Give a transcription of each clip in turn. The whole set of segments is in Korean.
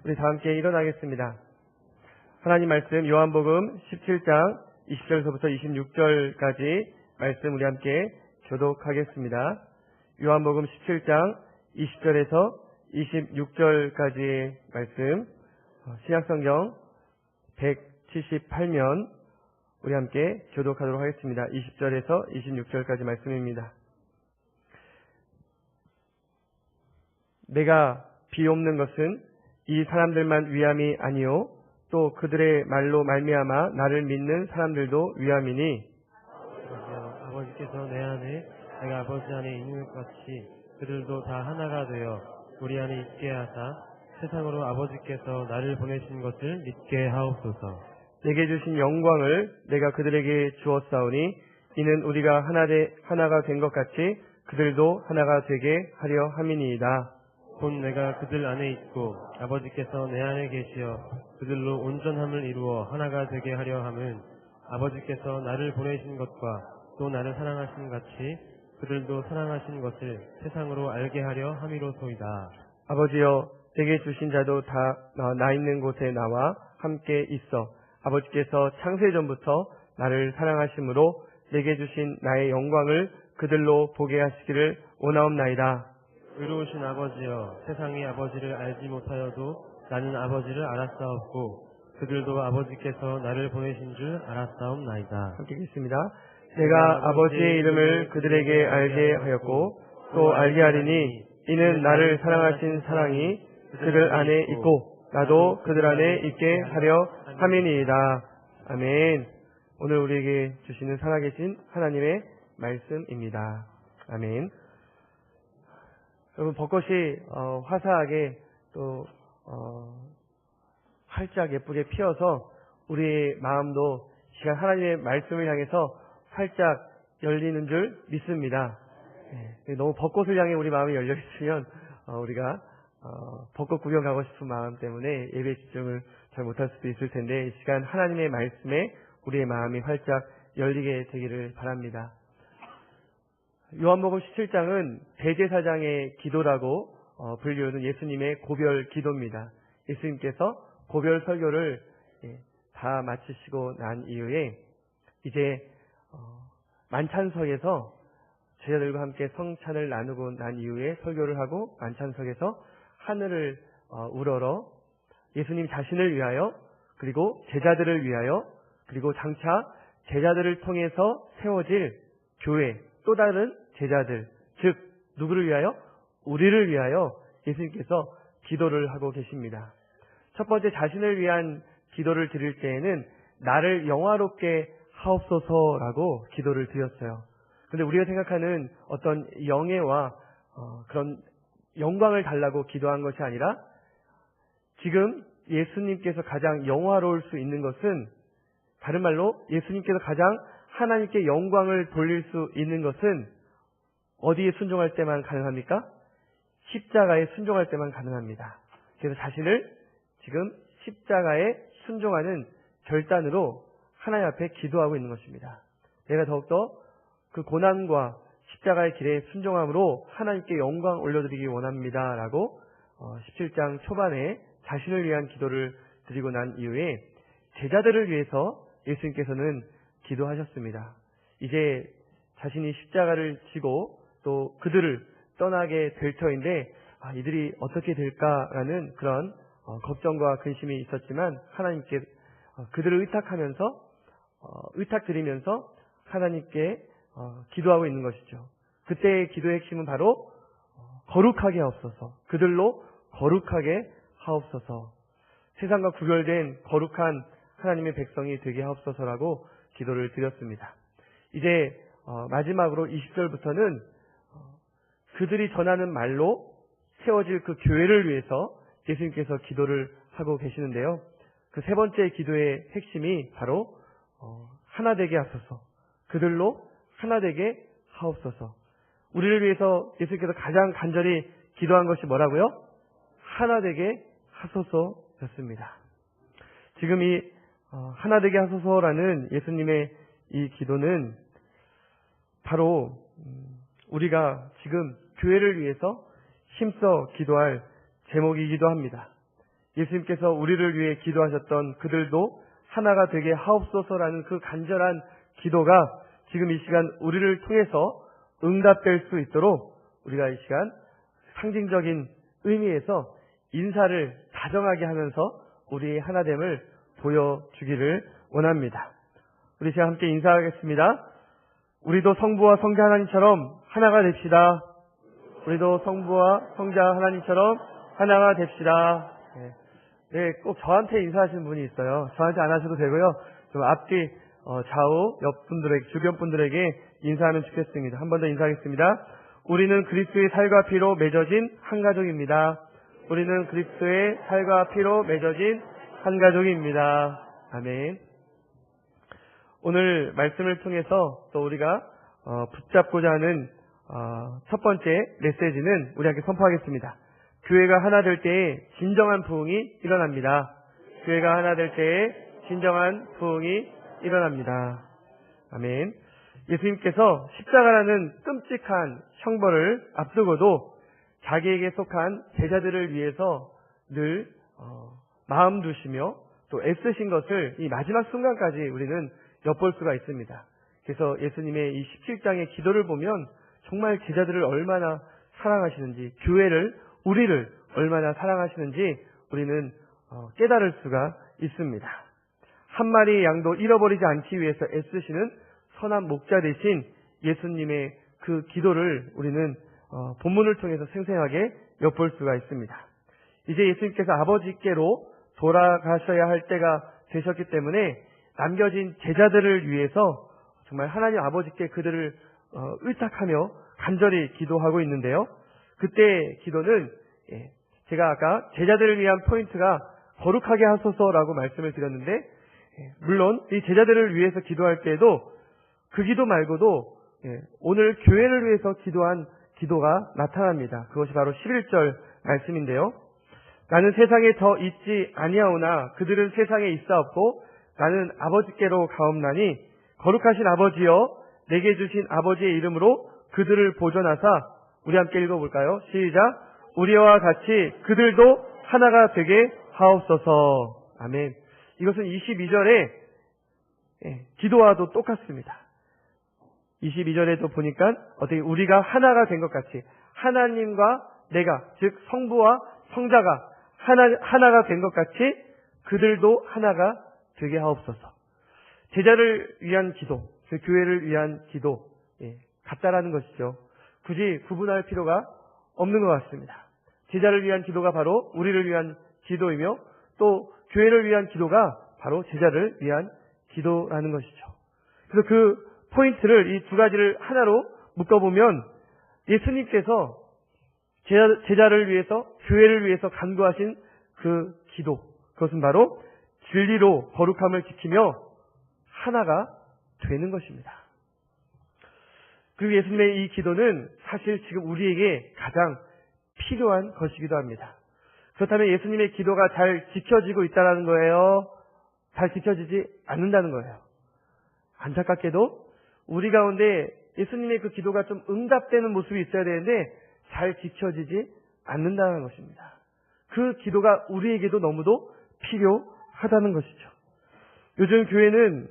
우리 다 함께 일어나겠습니다. 하나님 말씀 요한복음 17장 20절서부터 26절까지 말씀 우리 함께 교독하겠습니다. 요한복음 17장 20절에서 26절까지의 말씀, 신약성경 178면 우리 함께 교독하도록 하겠습니다. 20절에서 26절까지 말씀입니다. 내가 비옵는 것은 이 사람들만 위함이 아니요 또 그들의 말로 말미암아 나를 믿는 사람들도 위함이니, 아버지께서 내 안에 내가 아버지 안에 있는 것 같이 그들도 다 하나가 되어 우리 안에 있게 하사 세상으로 아버지께서 나를 보내신 것을 믿게 하옵소서. 내게 주신 영광을 내가 그들에게 주었사오니 이는 우리가 하나가 된 것 같이 그들도 하나가 되게 하려 함이니이다. 곧 내가 그들 안에 있고 아버지께서 내 안에 계시어 그들로 온전함을 이루어 하나가 되게 하려 함은 아버지께서 나를 보내신 것과 또 나를 사랑하신 같이 그들도 사랑하신 것을 세상으로 알게 하려 함이로소이다. 아버지여, 내게 주신 자도 다 나 있는 곳에 나와 함께 있어 아버지께서 창세 전부터 나를 사랑하심으로 내게 주신 나의 영광을 그들로 보게 하시기를 원하옵나이다. 의로우신 아버지여, 세상이 아버지를 알지 못하여도 나는 아버지를 알았사옵고 그들도 아버지께서 나를 보내신 줄 알았사옵나이다. 함께 읽겠습니다. 내가 아버지의 이름을 그들에게 알게 하였고 또 알게 하리니 이는 나를 사랑하신 사랑이 그들 안에 있고 나도 그들 안에 있게 하려 함이니이다. 아멘. 오늘 우리에게 주시는 살아계신 하나님의 말씀입니다. 아멘. 여러분, 벚꽃이 화사하게 또 활짝 예쁘게 피어서 우리의 마음도 시간 하나님의 말씀을 향해서 활짝 열리는 줄 믿습니다. 너무 벚꽃을 향해 우리 마음이 열려 있으면 우리가 벚꽃 구경 가고 싶은 마음 때문에 예배 집중을 잘 못할 수도 있을 텐데, 이 시간 하나님의 말씀에 우리의 마음이 활짝 열리게 되기를 바랍니다. 요한복음 17장은 대제사장의 기도라고 불리우는 예수님의 고별 기도입니다. 예수님께서 고별 설교를 다 마치시고 난 이후에 이제 만찬석에서 제자들과 함께 성찬을 나누고 난 이후에 설교를 하고 만찬석에서 하늘을 우러러 예수님 자신을 위하여, 그리고 제자들을 위하여, 그리고 장차 제자들을 통해서 세워질 교회, 또 다른 제자들, 즉 누구를 위하여? 우리를 위하여 예수님께서 기도를 하고 계십니다. 첫 번째, 자신을 위한 기도를 드릴 때에는 나를 영화롭게 하옵소서라고 기도를 드렸어요. 그런데 우리가 생각하는 어떤 영예와 그런 영광을 달라고 기도한 것이 아니라, 지금 예수님께서 가장 영화로울 수 있는 것은, 다른 말로 예수님께서 가장 하나님께 영광을 돌릴 수 있는 것은 어디에 순종할 때만 가능합니까? 십자가에 순종할 때만 가능합니다. 그래서 자신을 지금 십자가에 순종하는 결단으로 하나님 앞에 기도하고 있는 것입니다. 내가 더욱더 그 고난과 십자가의 길에 순종함으로 하나님께 영광 올려드리기 원합니다 라고 17장 초반에 자신을 위한 기도를 드리고 난 이후에 제자들을 위해서 예수님께서는 기도하셨습니다. 이제 자신이 십자가를 지고 또 그들을 떠나게 될 터인데 이들이 어떻게 될까라는 그런 걱정과 근심이 있었지만, 하나님께 그들을 의탁드리면서 하나님께 기도하고 있는 것이죠. 그때의 기도의 핵심은 바로 거룩하게 하옵소서, 그들로 거룩하게 하옵소서, 세상과 구별된 거룩한 하나님의 백성이 되게 하옵소서라고 기도를 드렸습니다. 이제 마지막으로 20절부터는 그들이 전하는 말로 세워질 그 교회를 위해서 예수님께서 기도를 하고 계시는데요. 그 세 번째 기도의 핵심이 바로 하나 되게 하소서, 그들로 하나 되게 하옵소서. 우리를 위해서 예수님께서 가장 간절히 기도한 것이 뭐라고요? 하나 되게 하소서였습니다. 지금 이 하나 되게 하소서라는 예수님의 이 기도는 바로 우리가 지금 교회를 위해서 힘써 기도할 제목이기도 합니다. 예수님께서 우리를 위해 기도하셨던 그들도 하나가 되게 하옵소서라는 그 간절한 기도가 지금 이 시간 우리를 통해서 응답될 수 있도록 우리가 이 시간 상징적인 의미에서 인사를 다정하게 하면서 우리의 하나됨을 보여주기를 원합니다. 우리 시간 함께 인사하겠습니다. 우리도 성부와 성자 하나님처럼 하나가 됩시다. 우리도 성부와 성자 하나님처럼 하나가 됩시다. 네, 꼭 저한테 인사하시는 분이 있어요. 저한테 안 하셔도 되고요. 좀 앞뒤 좌우 옆 분들에게, 주변 분들에게 인사하면 좋겠습니다. 한 번 더 인사하겠습니다. 우리는 그리스도의 살과 피로 맺어진 한 가족입니다. 우리는 그리스도의 살과 피로 맺어진 한 가족입니다. 아멘. 오늘 말씀을 통해서 또 우리가 붙잡고자 하는 첫 번째 메시지는 우리 함께 선포하겠습니다. 교회가 하나 될 때에 진정한 부흥이 일어납니다. 교회가 하나 될 때에 진정한 부흥이 일어납니다. 아멘. 예수님께서 십자가라는 끔찍한 형벌을 앞두고도 자기에게 속한 제자들을 위해서 늘 마음 두시며 또 애쓰신 것을 이 마지막 순간까지 우리는 엿볼 수가 있습니다. 그래서 예수님의 이 17장의 기도를 보면 정말 제자들을 얼마나 사랑하시는지, 교회를, 우리를 얼마나 사랑하시는지 우리는 깨달을 수가 있습니다. 한 마리의 양도 잃어버리지 않기 위해서 애쓰시는 선한 목자 되신 예수님의 그 기도를 우리는 본문을 통해서 생생하게 엿볼 수가 있습니다. 이제 예수님께서 아버지께로 돌아가셔야 할 때가 되셨기 때문에 남겨진 제자들을 위해서 정말 하나님 아버지께 그들을 의탁하며 간절히 기도하고 있는데요. 그때 기도는 제가 아까 제자들을 위한 포인트가 거룩하게 하소서라고 말씀을 드렸는데, 물론 이 제자들을 위해서 기도할 때에도 그 기도 말고도 오늘 교회를 위해서 기도한 기도가 나타납니다. 그것이 바로 11절 말씀인데요. 나는 세상에 더 있지 아니하오나 그들은 세상에 있사옵고 나는 아버지께로 가옵나니 거룩하신 아버지여 내게 주신 아버지의 이름으로 그들을 보존하사, 우리 함께 읽어볼까요? 시작. 우리와 같이 그들도 하나가 되게 하옵소서. 아멘. 이것은 22절에 기도와도 똑같습니다. 22절에도 보니까 어떻게 우리가 하나가 된 것 같이 하나님과 내가, 즉 성부와 성자가 하나가 된 것 같이 그들도 하나가 되게 하옵소서. 제자를 위한 기도, 즉 교회를 위한 기도, 같다라는 것이죠. 굳이 구분할 필요가 없는 것 같습니다. 제자를 위한 기도가 바로 우리를 위한 기도이며 또 교회를 위한 기도가 바로 제자를 위한 기도라는 것이죠. 그래서 그 포인트를, 이 두 가지를 하나로 묶어보면 예수님께서 제자를 위해서, 교회를 위해서 간구하신 그 기도, 그것은 바로 진리로 거룩함을 지키며 하나가 되는 것입니다. 그리고 예수님의 이 기도는 사실 지금 우리에게 가장 필요한 것이기도 합니다. 그렇다면 예수님의 기도가 잘 지켜지고 있다는 거예요? 잘 지켜지지 않는다는 거예요. 안타깝게도 우리 가운데 예수님의 그 기도가 좀 응답되는 모습이 있어야 되는데 잘 지켜지지 않는다는 것입니다. 그 기도가 우리에게도 너무도 필요하다는 것이죠. 요즘 교회는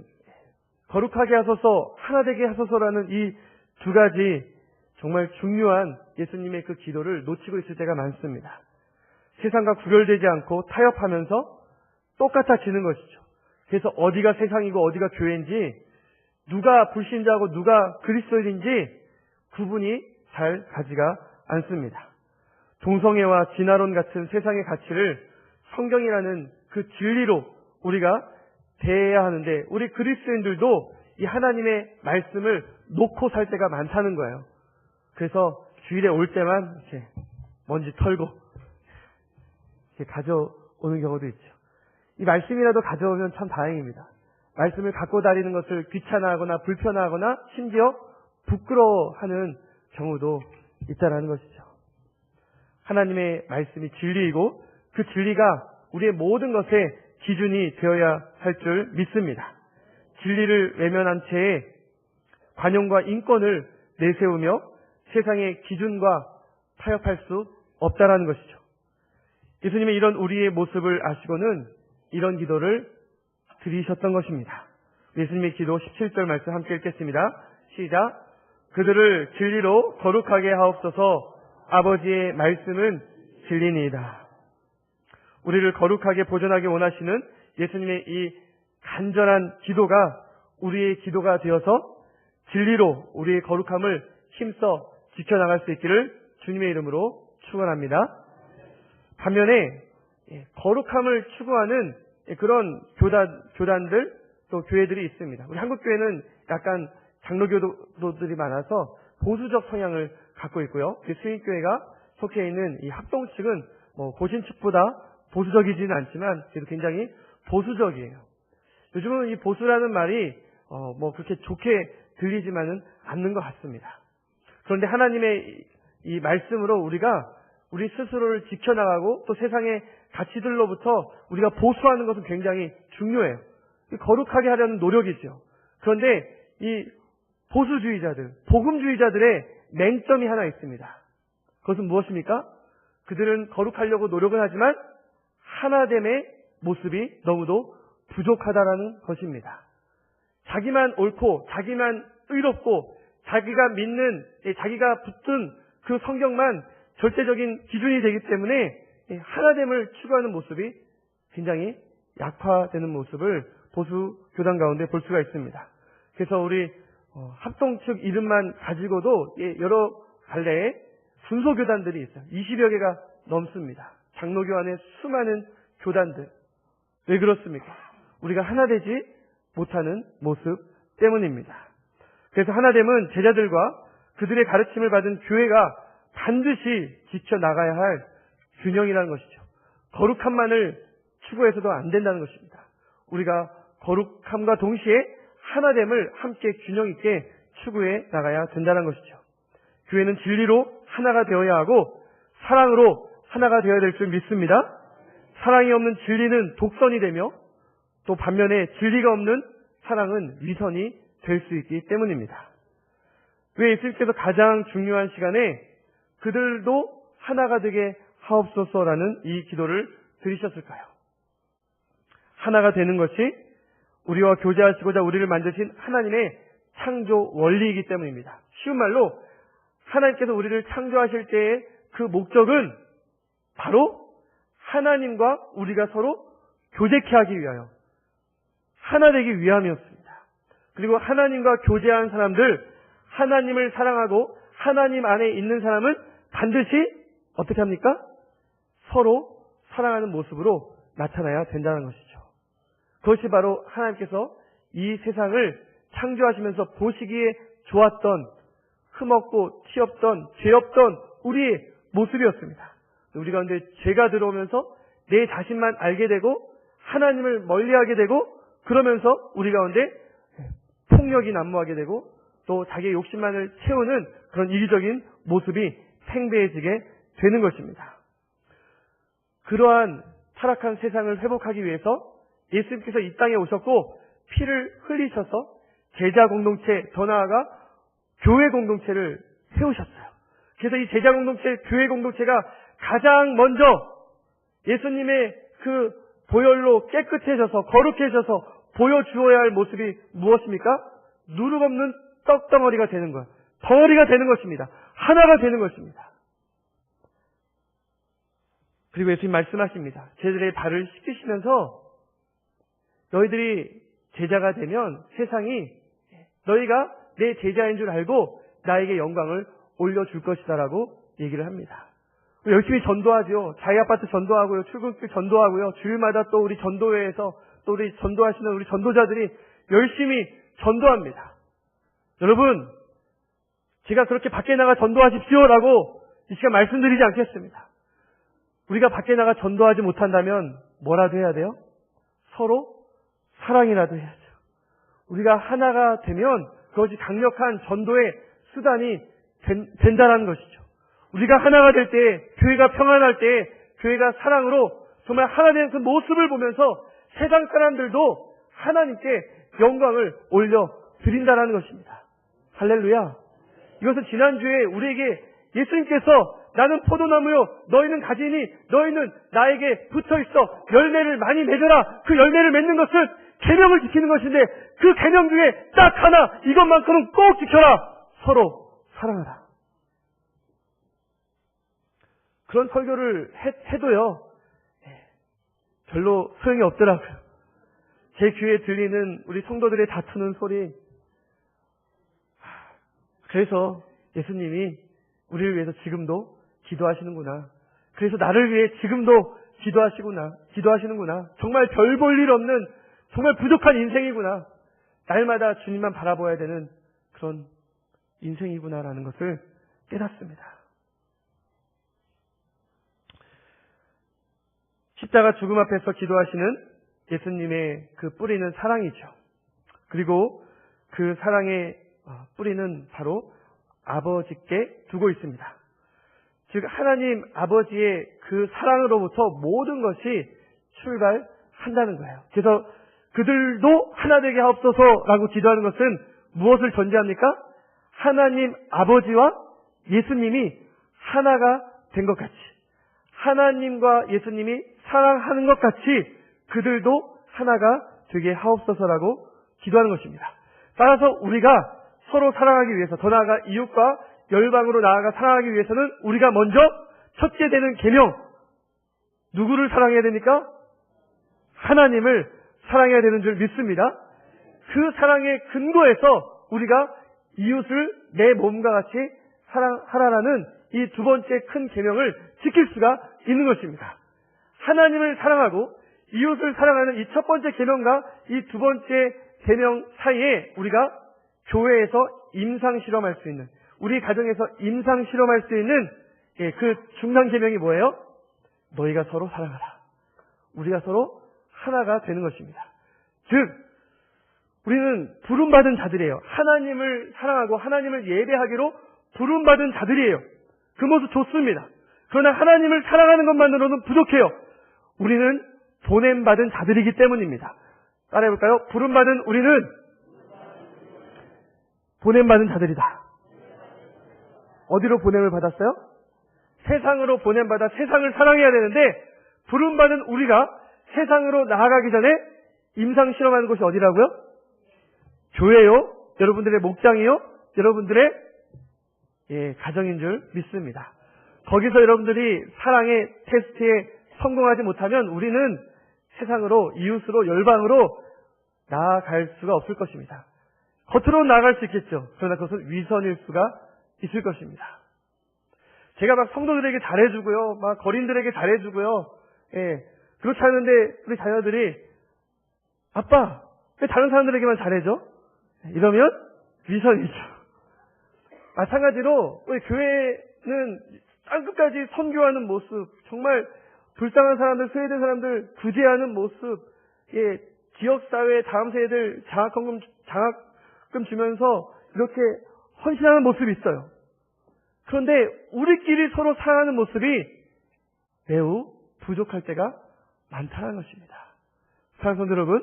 거룩하게 하소서, 하나 되게 하소서라는 이 두 가지 정말 중요한 예수님의 그 기도를 놓치고 있을 때가 많습니다. 세상과 구별되지 않고 타협하면서 똑같아지는 것이죠. 그래서 어디가 세상이고 어디가 교회인지, 누가 불신자고 누가 그리스도인인지 구분이 잘 가지가 않습니다. 동성애와 진화론 같은 세상의 가치를 성경이라는 그 진리로 우리가 대해야 하는데, 우리 그리스도인들도 이 하나님의 말씀을 놓고 살 때가 많다는 거예요. 그래서 주일에 올 때만 이렇게 먼지 털고 이렇게 가져오는 경우도 있죠. 이 말씀이라도 가져오면 참 다행입니다. 말씀을 갖고 다니는 것을 귀찮아하거나 불편하거나 심지어 부끄러워하는 경우도 있다는 것이죠. 하나님의 말씀이 진리이고 그 진리가 우리의 모든 것의 기준이 되어야 할 줄 믿습니다. 진리를 외면한 채에 관용과 인권을 내세우며 세상의 기준과 타협할 수 없다라는 것이죠. 예수님의 이런 우리의 모습을 아시고는 이런 기도를 드리셨던 것입니다. 예수님의 기도 17절 말씀 함께 읽겠습니다. 시작. 그들을 진리로 거룩하게 하옵소서. 아버지의 말씀은 진리니이다. 우리를 거룩하게 보존하기 원하시는 예수님의 이 간절한 기도가 우리의 기도가 되어서 진리로 우리의 거룩함을 힘써 지켜나갈 수 있기를 주님의 이름으로 축원합니다. 반면에 거룩함을 추구하는 그런 교단들 또 교회들이 있습니다. 우리 한국교회는 약간 장로교도들이 많아서 보수적 성향을 갖고 있고요. 수인교회가 속해 있는 이 합동 측은 고신축보다 보수적이지는 않지만 그래도 굉장히 보수적이에요. 요즘은 이 보수라는 말이 그렇게 좋게 들리지만은 않는 것 같습니다. 그런데 하나님의 이 말씀으로 우리가 우리 스스로를 지켜나가고 또 세상의 가치들로부터 우리가 보수하는 것은 굉장히 중요해요. 거룩하게 하려는 노력이죠. 그런데 이 보수주의자들, 복음주의자들의 맹점이 하나 있습니다. 그것은 무엇입니까? 그들은 거룩하려고 노력을 하지만 하나됨의 모습이 너무도 부족하다라는 것입니다. 자기만 옳고 자기만 의롭고 자기가 믿는 자기가 붙든 그 성경만 절대적인 기준이 되기 때문에 하나됨을 추구하는 모습이 굉장히 약화되는 모습을 보수 교단 가운데 볼 수가 있습니다. 그래서 우리 합동 측 이름만 가지고도 여러 갈래의 순소교단들이 있어요. 20여 개가 넘습니다. 장로교 안에 수많은 교단들. 왜 그렇습니까? 우리가 하나 되지 못하는 모습 때문입니다. 그래서 하나됨은 제자들과 그들의 가르침을 받은 교회가 반드시 지켜나가야 할 균형이라는 것이죠. 거룩함만을 추구해서도 안 된다는 것입니다. 우리가 거룩함과 동시에 하나됨을 함께 균형 있게 추구해 나가야 된다는 것이죠. 교회는 진리로 하나가 되어야 하고 사랑으로 하나가 되어야 될 줄 믿습니다. 사랑이 없는 진리는 독선이 되며 또 반면에 진리가 없는 사랑은 위선이 될 수 있기 때문입니다. 왜 예수님께서 가장 중요한 시간에 그들도 하나가 되게 하옵소서라는 이 기도를 드리셨을까요? 하나가 되는 것이 우리와 교제하시고자 우리를 만드신 하나님의 창조 원리이기 때문입니다. 쉬운 말로 하나님께서 우리를 창조하실 때의 그 목적은 바로 하나님과 우리가 서로 교제케 하기 위하여 하나 되기 위함이었습니다. 그리고 하나님과 교제한 사람들, 하나님을 사랑하고 하나님 안에 있는 사람은 반드시 어떻게 합니까? 서로 사랑하는 모습으로 나타나야 된다는 것이죠. 그것이 바로 하나님께서 이 세상을 창조하시면서 보시기에 좋았던, 흠없고 티 없던, 죄 없던 우리의 모습이었습니다. 우리 가운데 죄가 들어오면서 내 자신만 알게 되고 하나님을 멀리하게 되고 그러면서 우리 가운데 폭력이 난무하게 되고 또 자기의 욕심만을 채우는 그런 이기적인 모습이 팽배해지게 되는 것입니다. 그러한 타락한 세상을 회복하기 위해서 예수님께서 이 땅에 오셨고 피를 흘리셔서 제자 공동체, 더 나아가 교회 공동체를 세우셨어요. 그래서 이 제자 공동체, 교회 공동체가 가장 먼저 예수님의 그 보혈로 깨끗해져서 거룩해져서 보여주어야 할 모습이 무엇입니까? 누룩 없는 떡덩어리가 되는 것, 덩어리가 되는 것입니다. 하나가 되는 것입니다. 그리고 예수님 말씀하십니다. 제자들의 발을 씻기시면서 너희들이 제자가 되면 세상이 너희가 내 제자인 줄 알고 나에게 영광을 올려줄 것이다라고 얘기를 합니다. 열심히 전도하죠. 자기 아파트 전도하고요. 출근길 전도하고요. 주일마다 또 우리 전도회에서 또 우리 전도하시는 우리 전도자들이 열심히 전도합니다. 여러분, 제가 그렇게 밖에 나가 전도하십시오라고 이 시간 말씀드리지 않겠습니다. 우리가 밖에 나가 전도하지 못한다면 뭐라도 해야 돼요? 서로 사랑이라도 해야죠. 우리가 하나가 되면 그것이 강력한 전도의 수단이 된다는 것이죠. 우리가 하나가 될 때, 교회가 평안할 때, 교회가 사랑으로 정말 하나 된 그 모습을 보면서 세상 사람들도 하나님께 영광을 올려드린다는 것입니다. 할렐루야. 이것은 지난주에 우리에게 예수님께서 나는 포도나무요 너희는 가지니 너희는 나에게 붙어있어 열매를 많이 맺어라. 그 열매를 맺는 것은 계명을 지키는 것인데 그 계명 중에 딱 하나 이것만큼은 꼭 지켜라. 서로 사랑하라. 그런 설교를 해도요 별로 소용이 없더라고요. 제 귀에 들리는 우리 성도들의 다투는 소리. 그래서 예수님이 우리를 위해서 지금도 기도하시는구나. 그래서 나를 위해 지금도 기도하시는구나. 정말 별 볼 일 없는 정말 부족한 인생이구나. 날마다 주님만 바라봐야 되는 그런 인생이구나라는 것을 깨닫습니다. 십자가 죽음 앞에서 기도하시는 예수님의 그 뿌리는 사랑이죠. 그리고 그 사랑의 뿌리는 바로 아버지께 두고 있습니다. 즉 하나님 아버지의 그 사랑으로부터 모든 것이 출발한다는 거예요. 그래서 그들도 하나 되게 하옵소서라고 기도하는 것은 무엇을 전제합니까? 하나님 아버지와 예수님이 하나가 된 것 같이, 하나님과 예수님이 사랑하는 것 같이 그들도 하나가 되게 하옵소서라고 기도하는 것입니다. 따라서 우리가 서로 사랑하기 위해서, 더 나아가 이웃과 열방으로 나아가 사랑하기 위해서는 우리가 먼저 첫째 되는 계명, 누구를 사랑해야 됩니까? 하나님을 사랑해야 되는 줄 믿습니다. 그 사랑의 근거에서 우리가 이웃을 내 몸과 같이 사랑하라는 이 두 번째 큰 계명을 지킬 수가 있는 것입니다. 하나님을 사랑하고 이웃을 사랑하는 이 첫 번째 계명과 이 두 번째 계명 사이에 우리가 교회에서 임상 실험할 수 있는, 우리 가정에서 임상 실험할 수 있는 그 중간 계명이 뭐예요? 너희가 서로 사랑하라. 우리가 서로 하나가 되는 것입니다. 즉 우리는 부름받은 자들이에요. 하나님을 사랑하고 하나님을 예배하기로 부름받은 자들이에요. 그 모습 좋습니다. 그러나 하나님을 사랑하는 것만으로는 부족해요. 우리는 보냄받은 자들이기 때문입니다. 따라해볼까요? 부름받은 우리는 보냄받은 자들이다. 어디로 보냄을 받았어요? 세상으로 보냄받아 세상을 사랑해야 되는데, 부름받은 우리가 세상으로 나아가기 전에 임상실험하는 곳이 어디라고요? 교회요? 여러분들의 목장이요? 여러분들의 가정인 줄 믿습니다. 거기서 여러분들이 사랑의 테스트에 성공하지 못하면 우리는 세상으로, 이웃으로, 열방으로 나아갈 수가 없을 것입니다. 겉으로 나아갈 수 있겠죠. 그러나 그것은 위선일 수가 있을 것입니다. 제가 막 성도들에게 잘해주고요, 막 거린들에게 잘해주고요, 그렇지 않은데 우리 자녀들이 아빠 왜 다른 사람들에게만 잘해줘? 이러면 위선이죠. 마찬가지로 우리 교회는 땅끝까지 선교하는 모습, 정말 불쌍한 사람들, 소외된 사람들 구제하는 모습, 지역사회 다음 세대들 장학금 주면서 이렇게 헌신하는 모습이 있어요. 그런데 우리끼리 서로 사랑하는 모습이 매우 부족할 때가 많다는 것입니다. 사랑하는 성도 여러분,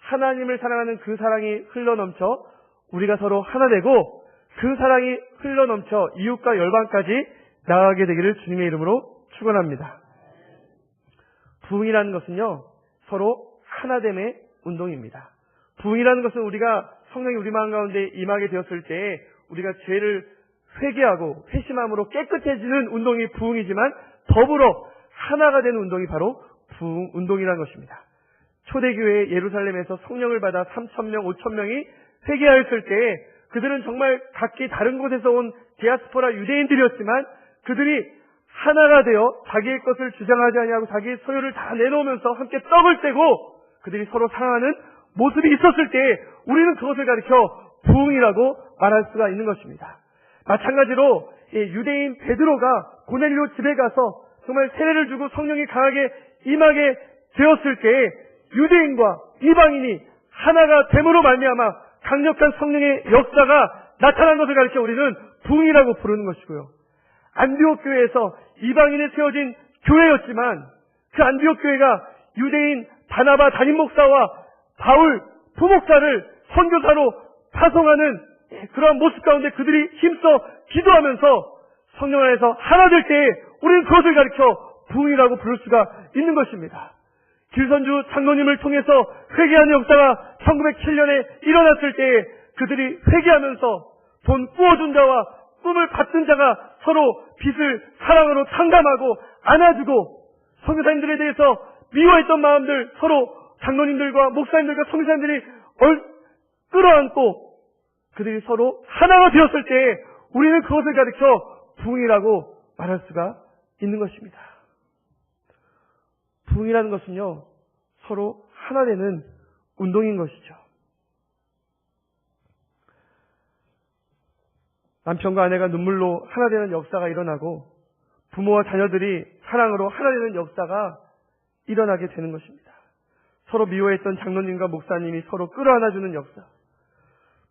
하나님을 사랑하는 그 사랑이 흘러넘쳐 우리가 서로 하나 되고 그 사랑이 흘러넘쳐 이웃과 열방까지 나아가게 되기를 주님의 이름으로 축원합니다. 부흥이라는 것은요, 서로 하나됨의 운동입니다. 부흥이라는 것은 우리가 성령이 우리 마음 가운데 임하게 되었을 때 우리가 죄를 회개하고 회심함으로 깨끗해지는 운동이 부흥이지만, 더불어 하나가 되는 운동이 바로 부흥 운동이라는 것입니다. 초대교회 예루살렘에서 성령을 받아 3,000명, 5,000명이 회개하였을 때 그들은 정말 각기 다른 곳에서 온 디아스포라 유대인들이었지만 그들이 하나가 되어 자기의 것을 주장하지 아니하고 자기의 소유를 다 내놓으면서 함께 떡을 떼고 그들이 서로 사랑하는 모습이 있었을 때 우리는 그것을 가리켜 부흥이라고 말할 수가 있는 것입니다. 마찬가지로 유대인 베드로가 고넬료 집에 가서 정말 세례를 주고 성령이 강하게 임하게 되었을 때 유대인과 이방인이 하나가 됨으로 말미암아 강력한 성령의 역사가 나타난 것을 가리켜 우리는 부흥이라고 부르는 것이고요. 안디옥 교회에서 이방인에 세워진 교회였지만 그 안디옥 교회가 유대인 바나바 담임 목사와 바울 부목사를 선교사로 파송하는 그러한 모습 가운데 그들이 힘써 기도하면서 성령 안에서 하나 될 때에 우리는 그것을 가리켜 부흥이라고 부를 수가 있는 것입니다. 길선주 장로님을 통해서 회개하는 역사가 1907년에 일어났을 때에 그들이 회개하면서 돈 꾸어준 자와 꿈을 받든 자가 서로 빚을 사랑으로 탕감하고 안아주고 선교사님들에 대해서 미워했던 마음들 서로 장로님들과 목사님들과 선교사님들이 끌어안고 그들이 서로 하나가 되었을 때에 우리는 그것을 가리켜 부흥이라고 말할 수가 있는 것입니다. 부흥이라는 것은요, 서로 하나 되는 운동인 것이죠. 남편과 아내가 눈물로 하나 되는 역사가 일어나고 부모와 자녀들이 사랑으로 하나 되는 역사가 일어나게 되는 것입니다. 서로 미워했던 장로님과 목사님이 서로 끌어안아주는 역사,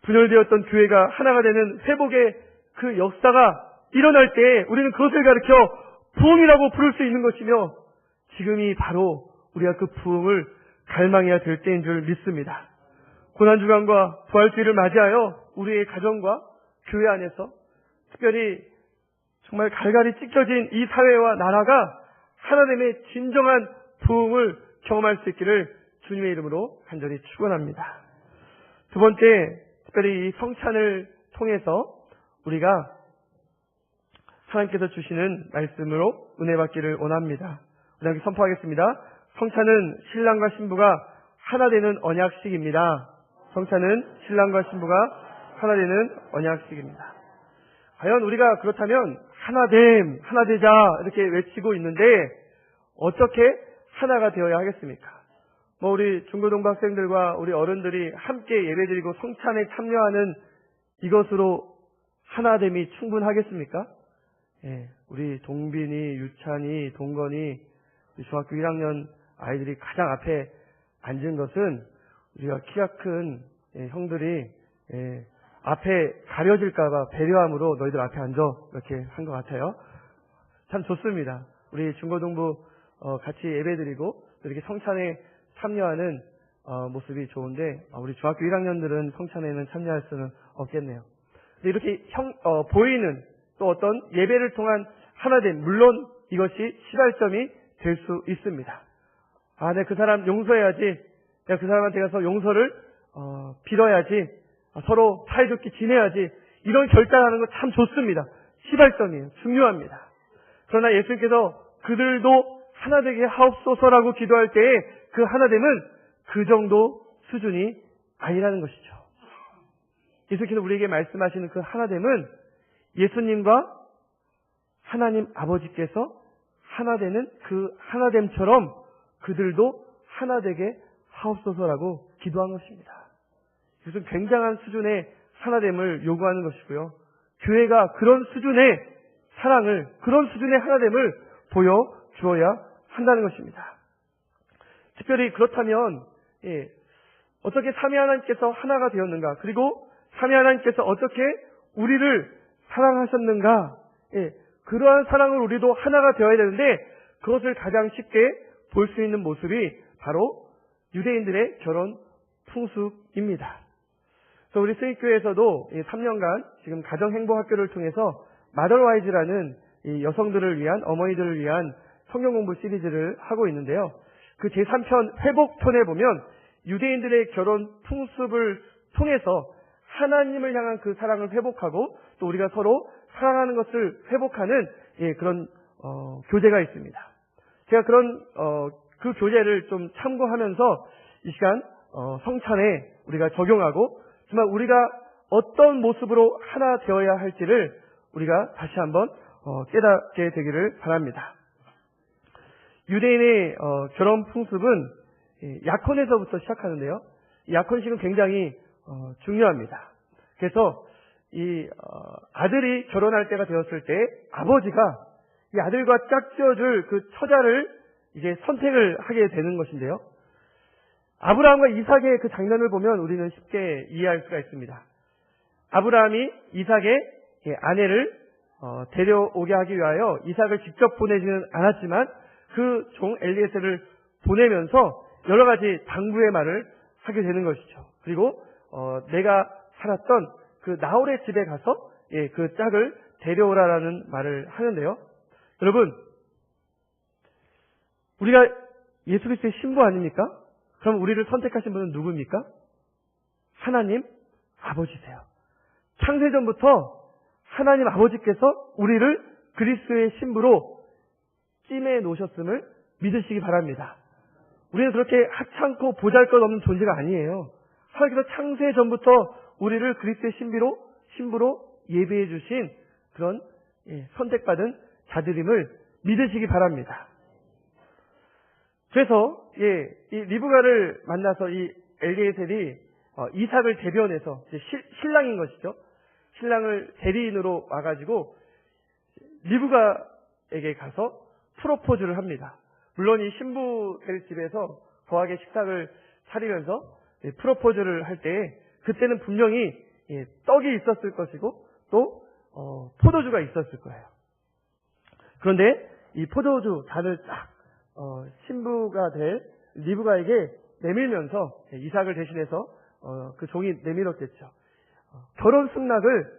분열되었던 교회가 하나가 되는 회복의 그 역사가 일어날 때 우리는 그것을 가리켜 부흥이라고 부를 수 있는 것이며 지금이 바로 우리가 그 부흥을 갈망해야 될 때인 줄 믿습니다. 고난주간과 부활주의를 맞이하여 우리의 가정과 교회 안에서 특별히 정말 갈갈이 찢겨진 이 사회와 나라가 하나됨의 진정한 부흥을 경험할 수 있기를 주님의 이름으로 간절히 축원합니다. 두 번째, 특별히 이 성찬을 통해서 우리가 하나님께서 주시는 말씀으로 은혜 받기를 원합니다. 우리 함께 선포하겠습니다. 성찬은 신랑과 신부가 하나 되는 언약식입니다. 성찬은 신랑과 신부가 하나 되는 언약식입니다. 과연 우리가 그렇다면 하나됨, 하나 되자 이렇게 외치고 있는데 어떻게 하나가 되어야 하겠습니까? 우리 중고등부 학생들과 우리 어른들이 함께 예배드리고 성찬에 참여하는 이것으로 하나됨이 충분하겠습니까? 예, 우리 동빈이, 유찬이, 동건이, 중학교 1학년 아이들이 가장 앞에 앉은 것은 우리가 키가 큰 형들이 앞에 가려질까봐 배려함으로 너희들 앞에 앉아 이렇게 한 것 같아요. 참 좋습니다. 우리 중고등부 같이 예배드리고 이렇게 성찬에 참여하는 모습이 좋은데 우리 중학교 1학년들은 성찬에는 참여할 수는 없겠네요. 근데 이렇게 보이는 또 어떤 예배를 통한 하나됨, 물론 이것이 시발점이 될 수 있습니다. 내가 그 사람 용서해야지, 내가 그 사람한테 가서 용서를 빌어야지, 서로 사이좋게 지내야지, 이런 결단하는 거 참 좋습니다. 시발점이에요. 중요합니다. 그러나 예수님께서 그들도 하나 되게 하옵소서라고 기도할 때에 그 하나됨은 그 정도 수준이 아니라는 것이죠. 예수님께서 우리에게 말씀하시는 그 하나됨은 예수님과 하나님 아버지께서 하나 되는 그 하나됨처럼 그들도 하나 되게 하옵소서라고 기도한 것입니다. 이것은 굉장한 수준의 하나됨을 요구하는 것이고요. 교회가 그런 수준의 사랑을, 그런 수준의 하나됨을 보여주어야 한다는 것입니다. 특별히 그렇다면 어떻게 삼위 하나님께서 하나가 되었는가, 그리고 삼위 하나님께서 어떻게 우리를 사랑하셨는가, 그러한 사랑을 우리도 하나가 되어야 되는데 그것을 가장 쉽게 볼 수 있는 모습이 바로 유대인들의 결혼 풍습입니다. 그래서 우리 스윗교회에서도 3년간 지금 가정행복학교를 통해서 마더와이즈라는 이 여성들을 위한, 어머니들을 위한 성경공부 시리즈를 하고 있는데요. 그 제3편 회복편에 보면 유대인들의 결혼 풍습을 통해서 하나님을 향한 그 사랑을 회복하고 또 우리가 서로 사랑하는 것을 회복하는 그런 교재가 있습니다. 제가 그런 그 교재를 좀 참고하면서 이 시간 성찬에 우리가 적용하고 정말 우리가 어떤 모습으로 하나 되어야 할지를 우리가 다시 한번 깨닫게 되기를 바랍니다. 유대인의 결혼 풍습은 약혼에서부터 시작하는데요. 이 약혼식은 굉장히 중요합니다. 그래서 이 아들이 결혼할 때가 되었을 때 아버지가 이 아들과 짝지어줄 그 처자를 이제 선택을 하게 되는 것인데요. 아브라함과 이삭의 그 장면을 보면 우리는 쉽게 이해할 수가 있습니다. 아브라함이 이삭의 아내를 데려오게 하기 위하여 이삭을 직접 보내지는 않았지만 그 종 엘리에셀을 보내면서 여러 가지 당부의 말을 하게 되는 것이죠. 그리고 내가 살았던 그 나홀의 집에 가서 그 짝을 데려오라라는 말을 하는데요. 여러분, 우리가 예수 그리스도의 신부 아닙니까? 그럼 우리를 선택하신 분은 누구입니까? 하나님 아버지세요. 창세전부터 하나님 아버지께서 우리를 그리스도의 신부로 찜해 놓으셨음을 믿으시기 바랍니다. 우리는 그렇게 하찮고 보잘것없는 존재가 아니에요. 하나님께서 창세전부터 우리를 그리스도의 신부로 예배해 주신 그런 선택받은 자들임을 믿으시기 바랍니다. 그래서 이 리브가를 만나서 이 엘리에셀이 이삭을 대변해서 신랑인 것이죠. 신랑을 대리인으로 와가지고 리브가에게 가서 프로포즈를 합니다. 물론 이 신부들 집에서 거하게 식탁을 차리면서 프로포즈를 할 때 그때는 분명히 떡이 있었을 것이고 또 포도주가 있었을 거예요. 그런데 이 포도주 잔을 딱 신부가 될 리브가에게 내밀면서 이삭을 대신해서 그 종이 내밀었겠죠. 결혼 승낙을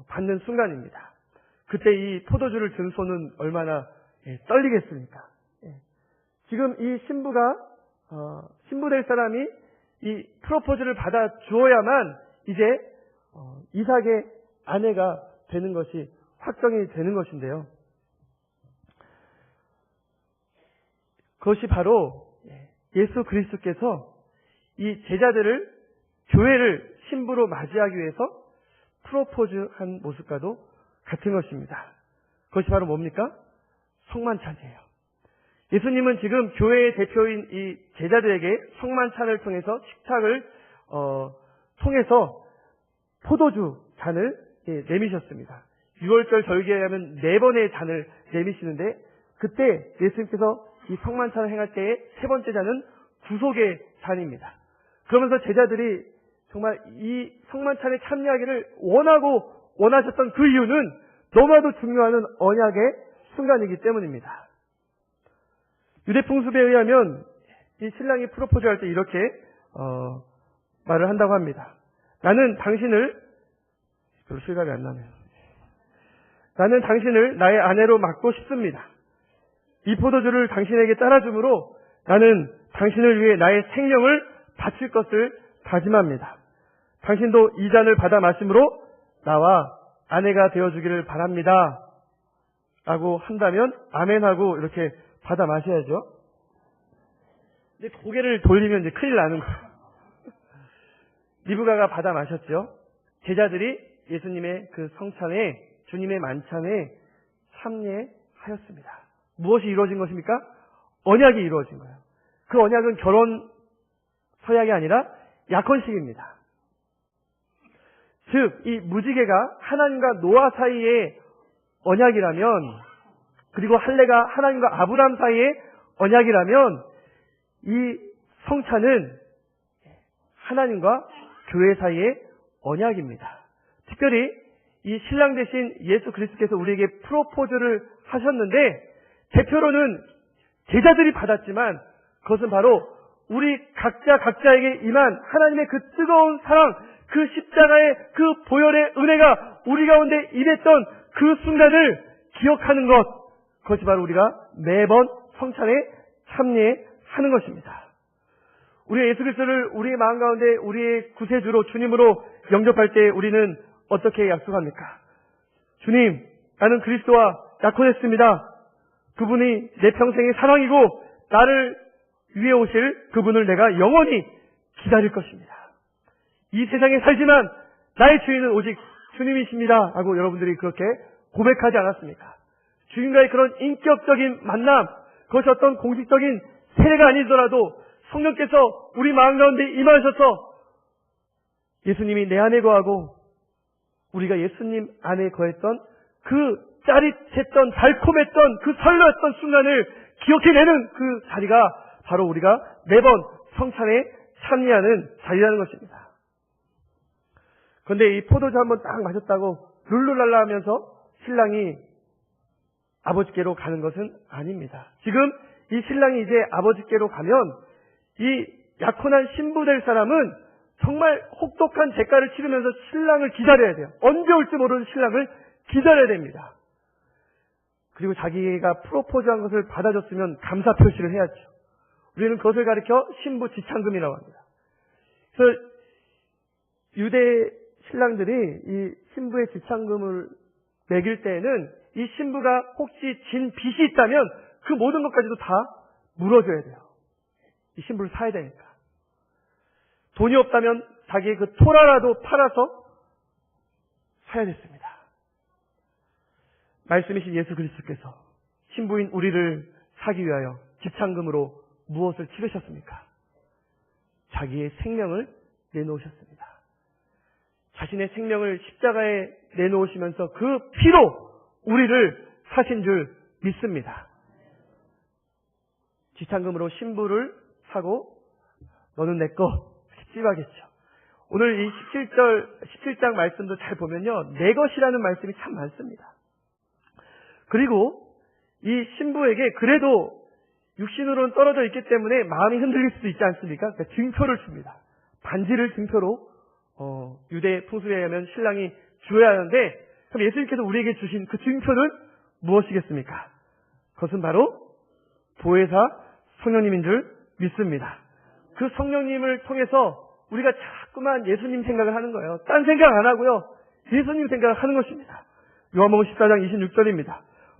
받는 순간입니다. 그때 이 포도주를 든 손은 얼마나 떨리겠습니까? 지금 이 신부 될 사람이 이 프로포즈를 받아 주어야만 이제 이삭의 아내가 되는 것이 확정이 되는 것인데요. 그것이 바로 예수 그리스도께서 이 제자들을 교회를 신부로 맞이하기 위해서 프로포즈한 모습과도 같은 것입니다. 그것이 바로 뭡니까? 성만찬이에요. 예수님은 지금 교회의 대표인 이 제자들에게 성만찬을 통해서 식탁을 통해서 포도주 잔을 내미셨습니다. 6월절 절기에 하면 4번의 잔을 내미시는데 그때 예수님께서 이 성만찬을 행할 때의 3번째 잔은 구속의 잔입니다. 그러면서 제자들이 정말 이 성만찬에 참여하기를 원하셨던 그 이유는 너무나도 중요한 언약의 순간이기 때문입니다. 유대 풍습에 의하면 이 신랑이 프로포즈할 때 이렇게 말을 한다고 합니다. 나는 당신을 별로 실감이 안 나네요. 나는 당신을 나의 아내로 맡고 싶습니다. 이 포도주를 당신에게 따라주므로 나는 당신을 위해 나의 생명을 바칠 것을 다짐합니다. 당신도 이 잔을 받아 마심으로 나와 아내가 되어주기를 바랍니다. 라고 한다면 아멘하고 이렇게 받아 마셔야죠. 이제 고개를 돌리면 이제 큰일 나는 거예요. 리브가가 받아 마셨죠. 제자들이 예수님의 그 성찬에, 주님의 만찬에 참여하였습니다. 무엇이 이루어진 것입니까? 언약이 이루어진 거예요. 그 언약은 결혼 서약이 아니라 약혼식입니다. 즉, 이 무지개가 하나님과 노아 사이의 언약이라면, 그리고 할례가 하나님과 아브라함 사이의 언약이라면, 이 성찬은 하나님과 교회 사이의 언약입니다. 특별히 이 신랑 대신 예수 그리스도께서 우리에게 프로포즈를 하셨는데, 대표로는 제자들이 받았지만 그것은 바로 우리 각자에게 임한 하나님의 그 뜨거운 사랑, 그 십자가의 그 보혈의 은혜가 우리 가운데 임했던 그 순간을 기억하는 것, 그것이 바로 우리가 매번 성찬에 참여하는 것입니다. 우리 예수 그리스도를 우리의 마음 가운데 우리의 구세주로 주님으로 영접할 때 우리는 어떻게 약속합니까? 주님, 나는 그리스도와 약혼했습니다. 그분이 내 평생의 사랑이고 나를 위해 오실 그분을 내가 영원히 기다릴 것입니다. 이 세상에 살지만 나의 주인은 오직 주님이십니다 하고 여러분들이 그렇게 고백하지 않았습니까? 주님과의 그런 인격적인 만남, 그것이 어떤 공식적인 세례가 아니더라도 성령께서 우리 마음 가운데 임하셔서 예수님이 내 안에 거하고 우리가 예수님 안에 거했던 그 짜릿했던 달콤했던 그 설레었던 순간을 기억해내는 그 자리가 바로 우리가 매번 성찬에 참여하는 자리라는 것입니다. 그런데 이 포도주 한번 딱 마셨다고 룰루랄라 하면서 신랑이 아버지께로 가는 것은 아닙니다. 지금 이 신랑이 이제 아버지께로 가면 이 약혼한 신부 될 사람은 정말 혹독한 대가를 치르면서 신랑을 기다려야 돼요. 언제 올지 모르는 신랑을 기다려야 됩니다. 그리고 자기가 프로포즈한 것을 받아줬으면 감사 표시를 해야죠. 우리는 그것을 가리켜 신부 지창금이라고 합니다. 그래서 유대 신랑들이 이 신부의 지창금을 매길 때에는 이 신부가 혹시 진 빚이 있다면 그 모든 것까지도 다 물어줘야 돼요. 이 신부를 사야 되니까. 돈이 없다면 자기의 그 토라라도 팔아서 사야 됐습니다. 말씀이신 예수 그리스도께서 신부인 우리를 사기 위하여 지창금으로 무엇을 치르셨습니까? 자기의 생명을 내놓으셨습니다. 자신의 생명을 십자가에 내놓으시면서 그 피로 우리를 사신 줄 믿습니다. 지창금으로 신부를 사고 너는 내 거 찝하겠죠. 오늘 이 17장 말씀도 잘 보면요. 내 것이라는 말씀이 참 많습니다. 그리고 이 신부에게 그래도 육신으로는 떨어져 있기 때문에 마음이 흔들릴 수도 있지 않습니까? 그러니까 증표를 줍니다. 반지를 증표로 유대 풍습에 의하면 신랑이 주어야 하는데 그럼 예수님께서 우리에게 주신 그 증표는 무엇이겠습니까? 그것은 바로 보혜사 성령님인 줄 믿습니다. 그 성령님을 통해서 우리가 자꾸만 예수님 생각을 하는 거예요. 딴 생각 안 하고요. 예수님 생각을 하는 것입니다. 요한복음 14장 26절입니다.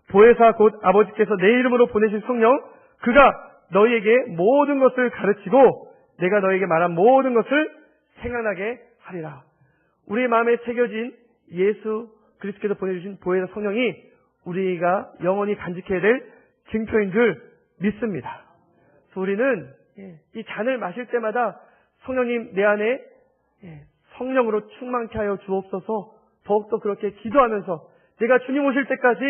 보혜사 곧 아버지께서 내 이름으로 보내신 성령 그가 너희에게 모든 것을 가르치고 내가 너희에게 말한 모든 것을 생각나게 하리라. 우리의 마음에 새겨진 예수 그리스도께서 보내주신 보혜사 성령이 우리가 영원히 간직해야 될 증표인 줄 믿습니다. 그래서 우리는 이 잔을 마실 때마다 성령님 내 안에 성령으로 충만케 하여 주옵소서 더욱더 그렇게 기도하면서 내가 주님 오실 때까지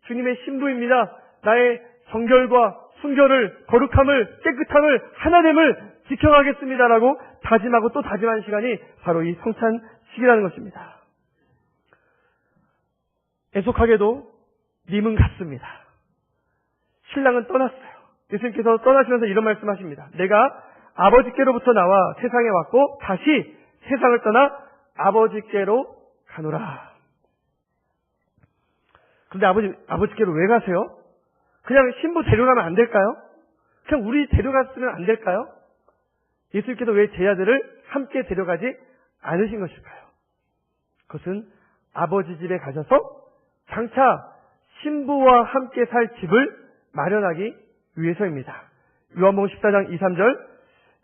주님의 신부입니다. 나의 정결과 순결을 거룩함을 깨끗함을 하나됨을 지켜가겠습니다라고 다짐하고 또 다짐하는 시간이 바로 이 성찬식이라는 것입니다. 애석하게도 님은 갔습니다. 신랑은 떠났어요. 예수님께서 떠나시면서 이런 말씀하십니다. 내가 아버지께로부터 나와 세상에 왔고 다시 세상을 떠나 아버지께로 가노라. 그런데 아버지께로 왜 가세요? 그냥 신부 데려가면 안 될까요? 그냥 우리 데려갔으면 안 될까요? 예수님께서 왜 제자들을 함께 데려가지 않으신 것일까요? 그것은 아버지 집에 가셔서 장차 신부와 함께 살 집을 마련하기 위해서입니다. 요한복음 14장 2, 3절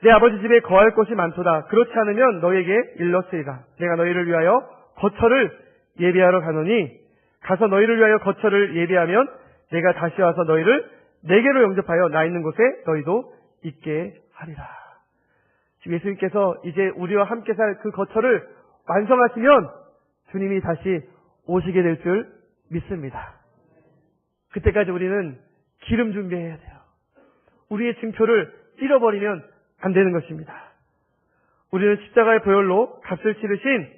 내 아버지 집에 거할 곳이 많도다. 그렇지 않으면 너희에게 일렀으리라. 내가 너희를 위하여 거처를 예비하러 가노니 가서 너희를 위하여 거처를 예비하면 내가 다시 와서 너희를 내게로 영접하여 나 있는 곳에 너희도 있게 하리라. 지금 예수님께서 이제 우리와 함께 살 그 거처를 완성하시면 주님이 다시 오시게 될 줄 믿습니다. 그때까지 우리는 기름 준비해야 돼요. 우리의 증표를 잃어버리면 안 되는 것입니다. 우리는 십자가의 보혈로 값을 치르신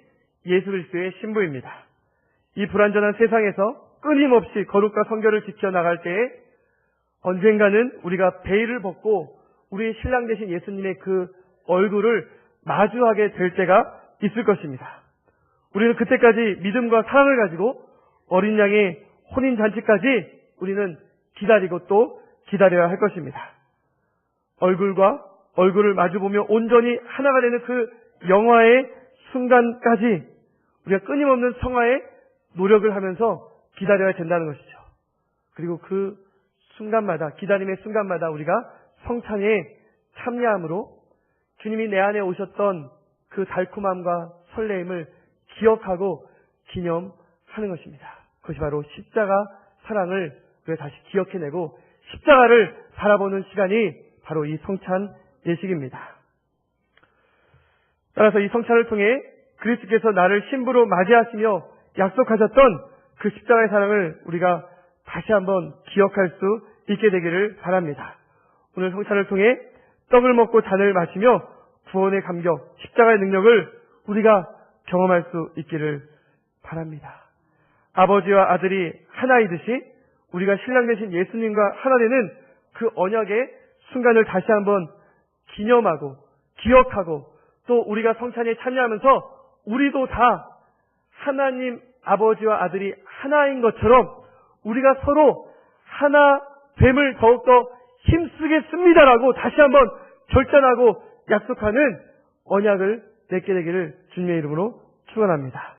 예수 그리스도의 신부입니다. 이 불완전한 세상에서 끊임없이 거룩과 성결을 지켜나갈 때에 언젠가는 우리가 베일을 벗고 우리의 신랑 되신 예수님의 그 얼굴을 마주하게 될 때가 있을 것입니다. 우리는 그때까지 믿음과 사랑을 가지고 어린 양의 혼인잔치까지 우리는 기다리고 또 기다려야 할 것입니다. 얼굴과 얼굴을 마주보며 온전히 하나가 되는 그 영화의 순간까지 우리가 끊임없는 성화에 노력을 하면서 기다려야 된다는 것이죠. 그리고 그 순간마다, 기다림의 순간마다 우리가 성찬에 참여함으로 주님이 내 안에 오셨던 그 달콤함과 설레임을 기억하고 기념하는 것입니다. 그것이 바로 십자가 사랑을 우리가 다시 기억해내고 십자가를 바라보는 시간이 바로 이 성찬 예식입니다. 따라서 이 성찬을 통해 그리스도께서 나를 신부로 맞이하시며 약속하셨던 그 십자가의 사랑을 우리가 다시 한번 기억할 수 있게 되기를 바랍니다. 오늘 성찬을 통해 떡을 먹고 잔을 마시며 구원의 감격, 십자가의 능력을 우리가 경험할 수 있기를 바랍니다. 아버지와 아들이 하나이듯이 우리가 신랑 되신 예수님과 하나 되는 그 언약의 순간을 다시 한번 기념하고 기억하고 또 우리가 성찬에 참여하면서 우리도 다 하나님 아버지와 아들이 하나인 것처럼 우리가 서로 하나 됨을 더욱더 힘쓰겠습니다라고 다시 한번 결단하고 약속하는 언약을 맺게 되기를 주님의 이름으로 축원합니다.